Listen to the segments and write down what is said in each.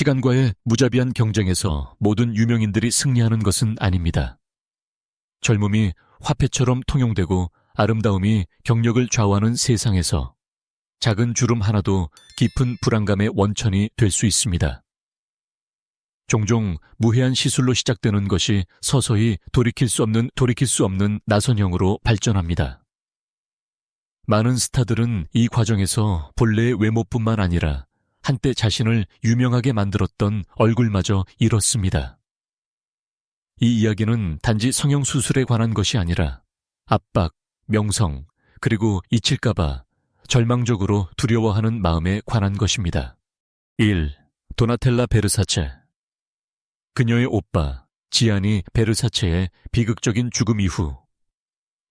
시간과의 무자비한 경쟁에서 모든 유명인들이 승리하는 것은 아닙니다. 젊음이 화폐처럼 통용되고 아름다움이 경력을 좌우하는 세상에서 작은 주름 하나도 깊은 불안감의 원천이 될 수 있습니다. 종종 무해한 시술로 시작되는 것이 서서히 돌이킬 수 없는 나선형으로 발전합니다. 많은 스타들은 이 과정에서 본래의 외모뿐만 아니라 한때 자신을 유명하게 만들었던 얼굴마저 잃었습니다. 이 이야기는 단지 성형수술에 관한 것이 아니라 압박, 명성, 그리고 잊힐까봐 절망적으로 두려워하는 마음에 관한 것입니다. 1. 도나텔라 베르사체. 그녀의 오빠 지아니 베르사체의 비극적인 죽음 이후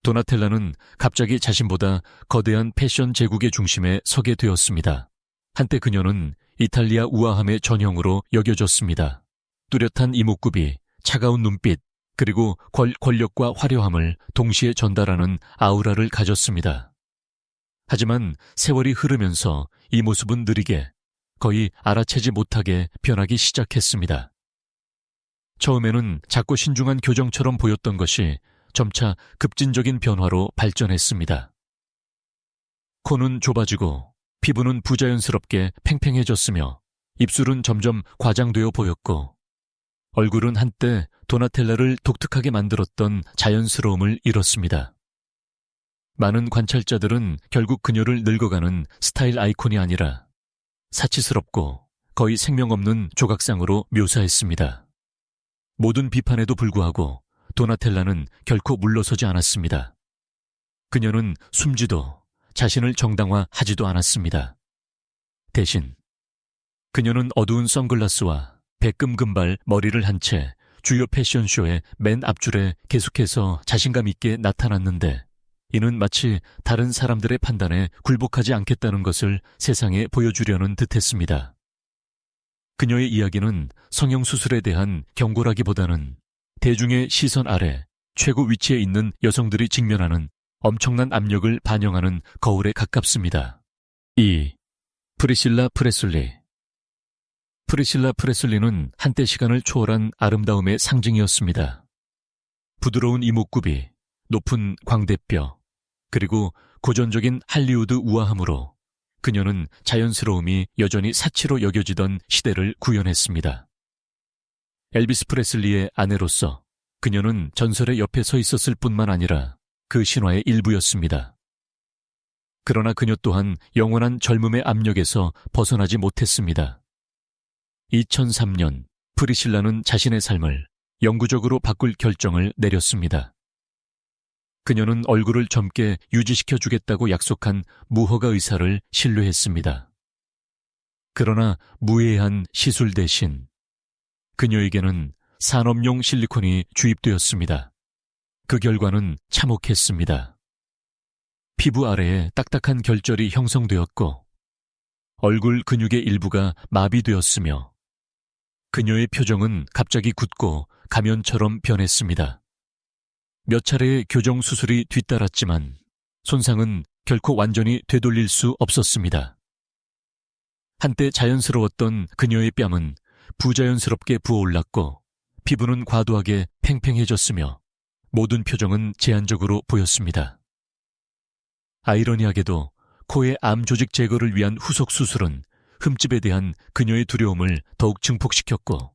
도나텔라는 갑자기 자신보다 거대한 패션 제국의 중심에 서게 되었습니다. 한때 그녀는 이탈리아 우아함의 전형으로 여겨졌습니다. 뚜렷한 이목구비, 차가운 눈빛, 그리고 권력과 화려함을 동시에 전달하는 아우라를 가졌습니다. 하지만 세월이 흐르면서 이 모습은 느리게, 거의 알아채지 못하게 변하기 시작했습니다. 처음에는 작고 신중한 교정처럼 보였던 것이 점차 급진적인 변화로 발전했습니다. 코는 좁아지고 피부는 부자연스럽게 팽팽해졌으며 입술은 점점 과장되어 보였고 얼굴은 한때 도나텔라를 독특하게 만들었던 자연스러움을 잃었습니다. 많은 관찰자들은 결국 그녀를 늙어가는 스타일 아이콘이 아니라 사치스럽고 거의 생명 없는 조각상으로 묘사했습니다. 모든 비판에도 불구하고 도나텔라는 결코 물러서지 않았습니다. 그녀는 숨지도 자신을 정당화하지도 않았습니다. 대신 그녀는 어두운 선글라스와 백금 금발 머리를 한 채 주요 패션쇼의 맨 앞줄에 계속해서 자신감 있게 나타났는데 이는 마치 다른 사람들의 판단에 굴복하지 않겠다는 것을 세상에 보여주려는 듯했습니다. 그녀의 이야기는 성형수술에 대한 경고라기보다는 대중의 시선 아래 최고 위치에 있는 여성들이 직면하는 엄청난 압력을 반영하는 거울에 가깝습니다. 2. 프리실라 프레슬리. 프리실라 프레슬리는 한때 시간을 초월한 아름다움의 상징이었습니다. 부드러운 이목구비, 높은 광대뼈, 그리고 고전적인 할리우드 우아함으로 그녀는 자연스러움이 여전히 사치로 여겨지던 시대를 구현했습니다. 엘비스 프레슬리의 아내로서 그녀는 전설의 옆에 서 있었을 뿐만 아니라 그 신화의 일부였습니다. 그러나 그녀 또한 영원한 젊음의 압력에서 벗어나지 못했습니다. 2003년 프리실라는 자신의 삶을 영구적으로 바꿀 결정을 내렸습니다. 그녀는 얼굴을 젊게 유지시켜주겠다고 약속한 무허가 의사를 신뢰했습니다. 그러나 무해한 시술 대신 그녀에게는 산업용 실리콘이 주입되었습니다. 그 결과는 참혹했습니다. 피부 아래에 딱딱한 결절이 형성되었고 얼굴 근육의 일부가 마비되었으며 그녀의 표정은 갑자기 굳고 가면처럼 변했습니다. 몇 차례의 교정 수술이 뒤따랐지만 손상은 결코 완전히 되돌릴 수 없었습니다. 한때 자연스러웠던 그녀의 뺨은 부자연스럽게 부어올랐고 피부는 과도하게 팽팽해졌으며 모든 표정은 제한적으로 보였습니다. 아이러니하게도 코의 암 조직 제거를 위한 후속 수술은 흠집에 대한 그녀의 두려움을 더욱 증폭시켰고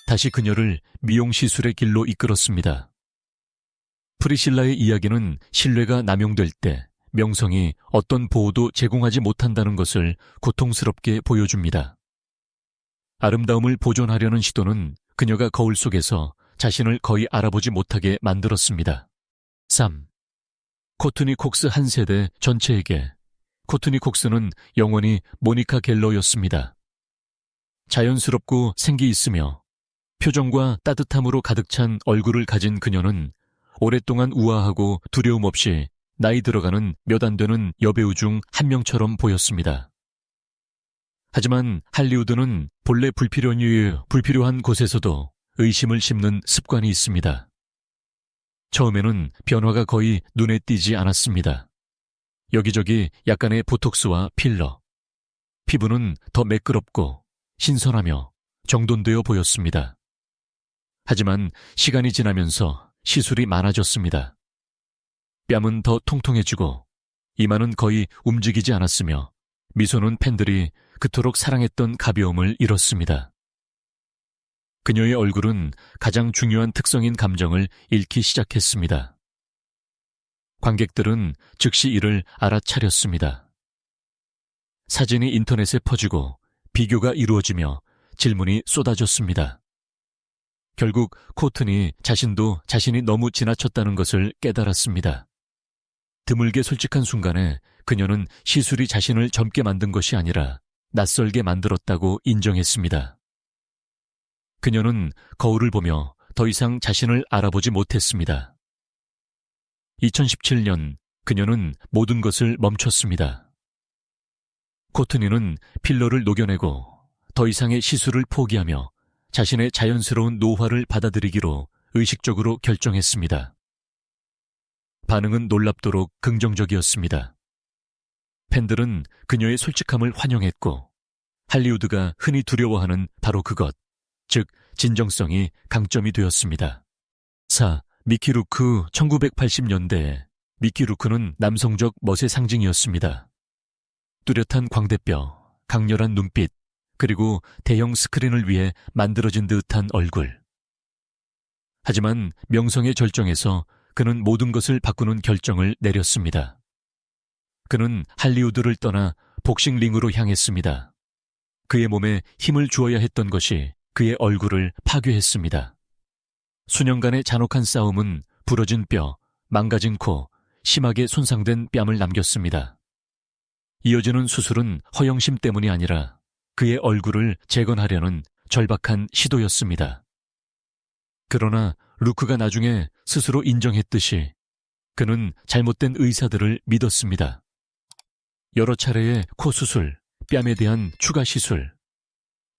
다시 그녀를 미용시술의 길로 이끌었습니다. 프리실라의 이야기는 신뢰가 남용될 때 명성이 어떤 보호도 제공하지 못한다는 것을 고통스럽게 보여줍니다. 아름다움을 보존하려는 시도는 그녀가 거울 속에서 자신을 거의 알아보지 못하게 만들었습니다. 3. 코트니 콕스 한 세대 전체에게 코트니 콕스는 영원히 모니카 갤러였습니다. 자연스럽고 생기 있으며 표정과 따뜻함으로 가득 찬 얼굴을 가진 그녀는 오랫동안 우아하고 두려움 없이 나이 들어가는 몇 안 되는 여배우 중 한 명처럼 보였습니다. 하지만 할리우드는 본래 불필요한 곳에서도 의심을 심는 습관이 있습니다. 처음에는 변화가 거의 눈에 띄지 않았습니다. 여기저기 약간의 보톡스와 필러, 피부는 더 매끄럽고 신선하며 정돈되어 보였습니다. 하지만 시간이 지나면서 시술이 많아졌습니다. 뺨은 더 통통해지고 이마는 거의 움직이지 않았으며 미소는 팬들이 그토록 사랑했던 가벼움을 잃었습니다. 그녀의 얼굴은 가장 중요한 특성인 감정을 잃기 시작했습니다. 관객들은 즉시 이를 알아차렸습니다. 사진이 인터넷에 퍼지고 비교가 이루어지며 질문이 쏟아졌습니다. 결국 코튼이 자신도 자신이 너무 지나쳤다는 것을 깨달았습니다. 드물게 솔직한 순간에 그녀는 시술이 자신을 젊게 만든 것이 아니라 낯설게 만들었다고 인정했습니다. 그녀는 거울을 보며 더 이상 자신을 알아보지 못했습니다. 2017년 그녀는 모든 것을 멈췄습니다. 코트니는 필러를 녹여내고 더 이상의 시술을 포기하며 자신의 자연스러운 노화를 받아들이기로 의식적으로 결정했습니다. 반응은 놀랍도록 긍정적이었습니다. 팬들은 그녀의 솔직함을 환영했고 할리우드가 흔히 두려워하는 바로 그것, 즉 진정성이 강점이 되었습니다. 미키 루크. 1980년대에 미키 루크는 남성적 멋의 상징이었습니다. 뚜렷한 광대뼈, 강렬한 눈빛, 그리고 대형 스크린을 위해 만들어진 듯한 얼굴. 하지만 명성의 절정에서 그는 모든 것을 바꾸는 결정을 내렸습니다. 그는 할리우드를 떠나 복싱링으로 향했습니다. 그의 몸에 힘을 주어야 했던 것이 그의 얼굴을 파괴했습니다. 수년간의 잔혹한 싸움은 부러진 뼈, 망가진 코, 심하게 손상된 뺨을 남겼습니다. 이어지는 수술은 허영심 때문이 아니라 그의 얼굴을 재건하려는 절박한 시도였습니다. 그러나 루크가 나중에 스스로 인정했듯이 그는 잘못된 의사들을 믿었습니다. 여러 차례의 코 수술, 뺨에 대한 추가 시술,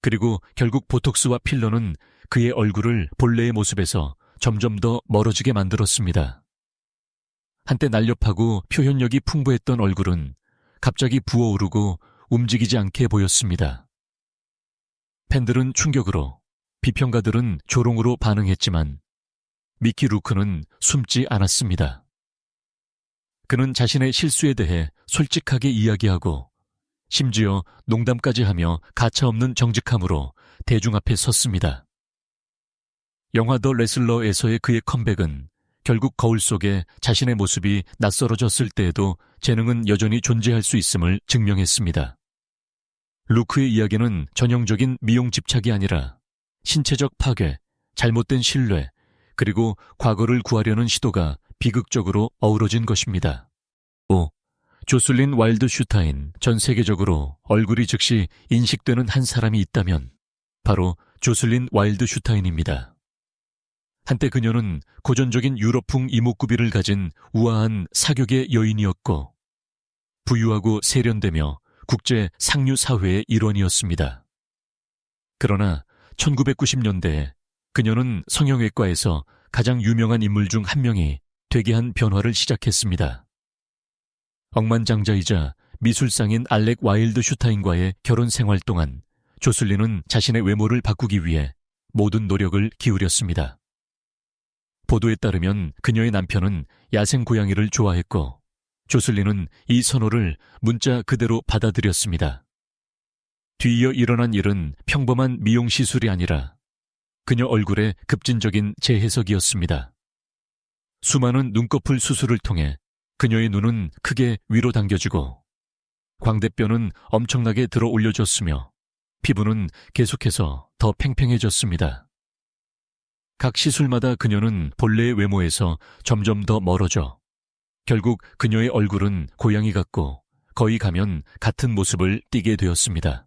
그리고 결국 보톡스와 필러는 그의 얼굴을 본래의 모습에서 점점 더 멀어지게 만들었습니다. 한때 날렵하고 표현력이 풍부했던 얼굴은 갑자기 부어오르고 움직이지 않게 보였습니다. 팬들은 충격으로, 비평가들은 조롱으로 반응했지만 미키 루크는 숨지 않았습니다. 그는 자신의 실수에 대해 솔직하게 이야기하고 심지어 농담까지 하며 가차없는 정직함으로 대중 앞에 섰습니다. 영화 더 레슬러에서의 그의 컴백은 결국 거울 속에 자신의 모습이 낯설어졌을 때에도 재능은 여전히 존재할 수 있음을 증명했습니다. 루크의 이야기는 전형적인 미용 집착이 아니라 신체적 파괴, 잘못된 신뢰, 그리고 과거를 구하려는 시도가 비극적으로 어우러진 것입니다. 조슬린 와일드 슈타인. 전 세계적으로 얼굴이 즉시 인식되는 한 사람이 있다면 바로 조슬린 와일드 슈타인입니다. 한때 그녀는 고전적인 유럽풍 이목구비를 가진 우아한 사격의 여인이었고 부유하고 세련되며 국제 상류 사회의 일원이었습니다. 그러나 1990년대에 그녀는 성형외과에서 가장 유명한 인물 중 한 명이 되게 한 변화를 시작했습니다. 억만장자이자 미술상인 알렉 와일드 슈타인과의 결혼 생활 동안 조슬린은 자신의 외모를 바꾸기 위해 모든 노력을 기울였습니다. 보도에 따르면 그녀의 남편은 야생 고양이를 좋아했고 조슬린은 이 선호를 문자 그대로 받아들였습니다. 뒤이어 일어난 일은 평범한 미용 시술이 아니라 그녀 얼굴의 급진적인 재해석이었습니다. 수많은 눈꺼풀 수술을 통해 그녀의 눈은 크게 위로 당겨지고 광대뼈는 엄청나게 들어 올려졌으며 피부는 계속해서 더 팽팽해졌습니다. 각 시술마다 그녀는 본래의 외모에서 점점 더 멀어져 결국 그녀의 얼굴은 고양이 같고 거의 가면 같은 모습을 띠게 되었습니다.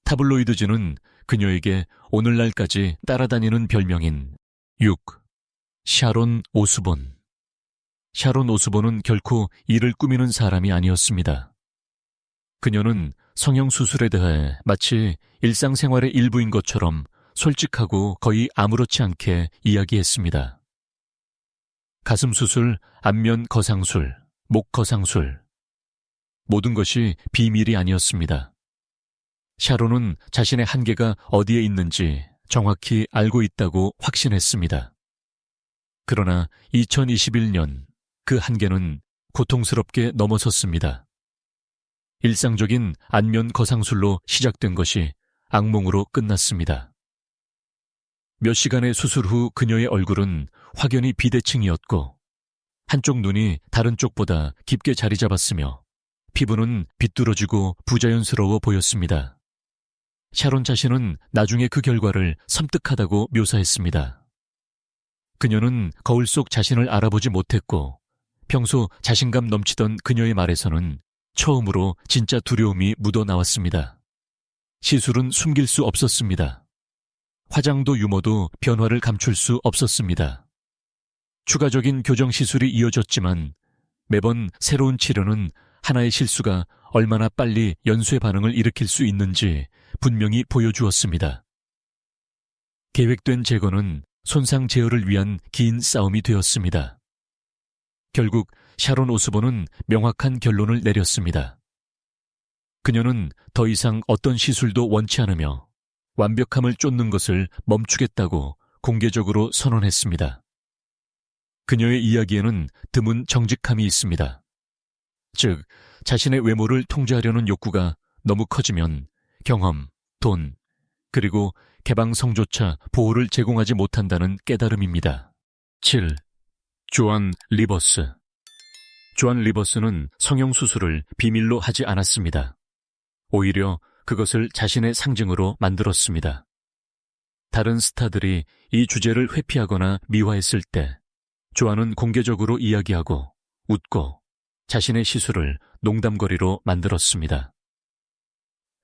타블로이드지는 그녀에게 오늘날까지 따라다니는 별명인 6. 샤론 오스본. 샤론 오스본은 결코 이를 꾸미는 사람이 아니었습니다. 그녀는 성형수술에 대해 마치 일상생활의 일부인 것처럼 솔직하고 거의 아무렇지 않게 이야기했습니다. 가슴 수술, 안면 거상술, 목 거상술. 모든 것이 비밀이 아니었습니다. 샤론은 자신의 한계가 어디에 있는지 정확히 알고 있다고 확신했습니다. 그러나 2021년 그 한계는 고통스럽게 넘어섰습니다. 일상적인 안면 거상술로 시작된 것이 악몽으로 끝났습니다. 몇 시간의 수술 후 그녀의 얼굴은 확연히 비대칭이었고 한쪽 눈이 다른 쪽보다 깊게 자리 잡았으며 피부는 비뚤어지고 부자연스러워 보였습니다. 샤론 자신은 나중에 그 결과를 섬뜩하다고 묘사했습니다. 그녀는 거울 속 자신을 알아보지 못했고 평소 자신감 넘치던 그녀의 말에서는 처음으로 진짜 두려움이 묻어나왔습니다. 시술은 숨길 수 없었습니다. 화장도 유머도 변화를 감출 수 없었습니다. 추가적인 교정 시술이 이어졌지만 매번 새로운 치료는 하나의 실수가 얼마나 빨리 연쇄 반응을 일으킬 수 있는지 분명히 보여주었습니다. 계획된 제거는 손상 제어를 위한 긴 싸움이 되었습니다. 결국 샤론 오스본은 명확한 결론을 내렸습니다. 그녀는 더 이상 어떤 시술도 원치 않으며 완벽함을 쫓는 것을 멈추겠다고 공개적으로 선언했습니다. 그녀의 이야기에는 드문 정직함이 있습니다. 즉, 자신의 외모를 통제하려는 욕구가 너무 커지면 경험, 돈, 그리고 개방성조차 보호를 제공하지 못한다는 깨달음입니다. 7. 조안 리버스. 조안 리버스는 성형수술을 비밀로 하지 않았습니다. 오히려 그것을 자신의 상징으로 만들었습니다. 다른 스타들이 이 주제를 회피하거나 미화했을 때 조안은 공개적으로 이야기하고 웃고 자신의 시술을 농담거리로 만들었습니다.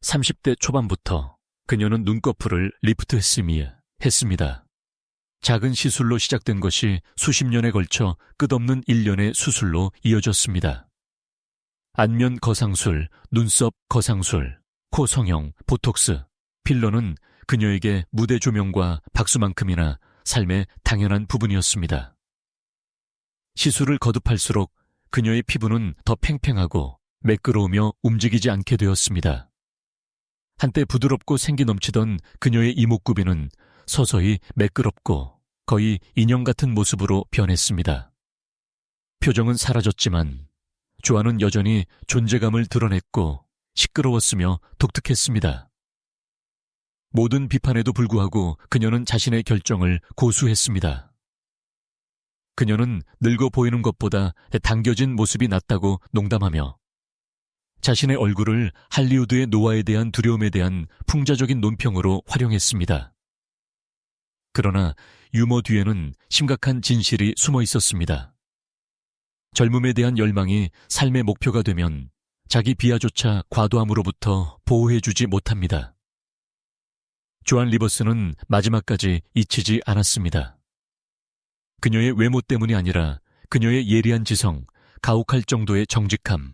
30대 초반부터 그녀는 눈꺼풀을 리프트했습니다. 작은 시술로 시작된 것이 수십 년에 걸쳐 끝없는 일련의 수술로 이어졌습니다. 안면 거상술, 눈썹 거상술, 코 성형, 보톡스, 필러는 그녀에게 무대 조명과 박수만큼이나 삶의 당연한 부분이었습니다. 시술을 거듭할수록 그녀의 피부는 더 팽팽하고 매끄러우며 움직이지 않게 되었습니다. 한때 부드럽고 생기 넘치던 그녀의 이목구비는 서서히 매끄럽고 거의 인형 같은 모습으로 변했습니다. 표정은 사라졌지만 조안은 여전히 존재감을 드러냈고 시끄러웠으며 독특했습니다. 모든 비판에도 불구하고 그녀는 자신의 결정을 고수했습니다. 그녀는 늙어 보이는 것보다 당겨진 모습이 낫다고 농담하며 자신의 얼굴을 할리우드의 노화에 대한 두려움에 대한 풍자적인 논평으로 활용했습니다. 그러나 유머 뒤에는 심각한 진실이 숨어 있었습니다. 젊음에 대한 열망이 삶의 목표가 되면 자기 비하조차 과도함으로부터 보호해주지 못합니다. 조안 리버스는 마지막까지 잊히지 않았습니다. 그녀의 외모 때문이 아니라 그녀의 예리한 지성, 가혹할 정도의 정직함,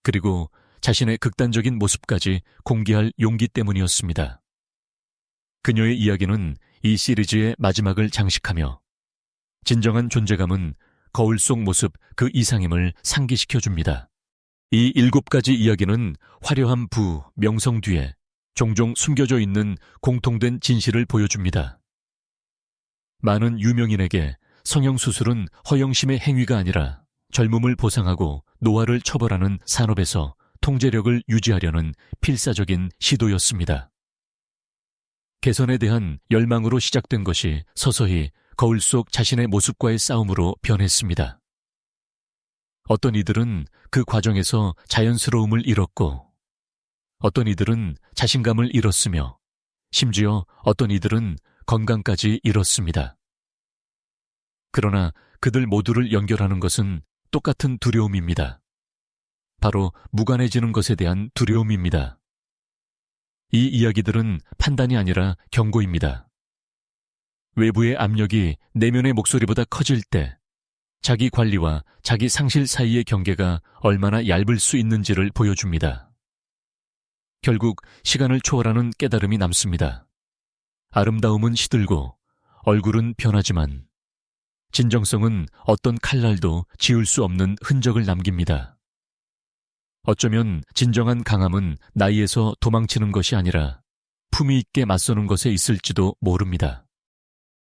그리고 자신의 극단적인 모습까지 공개할 용기 때문이었습니다. 그녀의 이야기는 이 시리즈의 마지막을 장식하며 진정한 존재감은 거울 속 모습 그 이상임을 상기시켜줍니다. 이 7가지 이야기는 화려한 부, 명성 뒤에 종종 숨겨져 있는 공통된 진실을 보여줍니다. 많은 유명인에게 성형수술은 허영심의 행위가 아니라 젊음을 보상하고 노화를 처벌하는 산업에서 통제력을 유지하려는 필사적인 시도였습니다. 개선에 대한 열망으로 시작된 것이 서서히 거울 속 자신의 모습과의 싸움으로 변했습니다. 어떤 이들은 그 과정에서 자연스러움을 잃었고, 어떤 이들은 자신감을 잃었으며, 심지어 어떤 이들은 건강까지 잃었습니다. 그러나 그들 모두를 연결하는 것은 똑같은 두려움입니다. 바로 무관해지는 것에 대한 두려움입니다. 이 이야기들은 판단이 아니라 경고입니다. 외부의 압력이 내면의 목소리보다 커질 때 자기 관리와 자기 상실 사이의 경계가 얼마나 얇을 수 있는지를 보여줍니다. 결국 시간을 초월하는 깨달음이 남습니다. 아름다움은 시들고 얼굴은 변하지만 진정성은 어떤 칼날도 지울 수 없는 흔적을 남깁니다. 어쩌면 진정한 강함은 나이에서 도망치는 것이 아니라 품위 있게 맞서는 것에 있을지도 모릅니다.